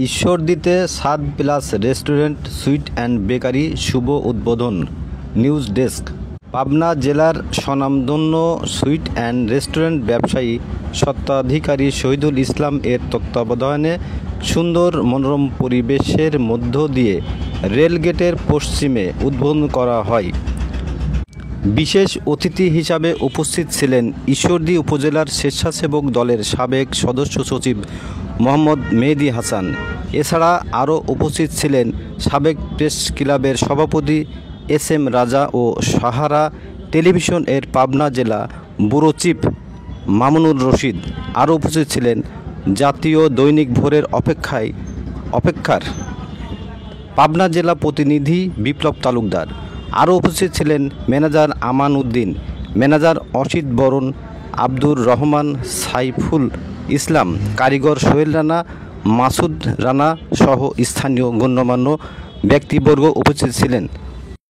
ঈশ্বরদীতে Swad plus restaurant sweet and bakery শুভ উদ্বোধন। News desk. Pabna জেলার স্বনামধন্য সুইট অ্যান্ড রেস্টুরেন্ট ব্যবসায়ী স্বত্বাধিকারী শহীদুল ইসলাম এর তত্ত্বাবধানে সুন্দর মনোরম পরিবেশের মধ্য দিয়ে রেলগেটের পশ্চিমে উদ্বোধন করা হয়। বিশেষ অতিথি হিসাবে উপস্থিত ছিলেন ঈশ্বরদী উপজেলার স্বেচ্ছাসেবক দলের সাবেক সদস্য সচিব মোহাম্মদ মেহেদী হাসান। এছাড়া আরও উপস্থিত ছিলেন সাবেক প্রেস ক্লাবের সভাপতি এস.এম. রাজা ও সাহারা টেলিভিশন এর পাবনা জেলা ব্যুরো চিফ মামুনুর রশিদ। আরও উপস্থিত ছিলেন জাতীয় দৈনিক ভোরের অপেক্ষার পাবনা জেলা প্রতিনিধি বিপ্লব তালুকদার। আরও উপস্থিত ছিলেন ম্যানেজার আমান উদ্দিন, ম্যানেজার অসিত বরণ, আব্দুর রহমান, সাইফুল ইসলাম, কারিগর সোহেল রানা, মাসুদ রানা সহ স্থানীয় গণ্যমান্য ব্যক্তিবর্গ উপস্থিত ছিলেন।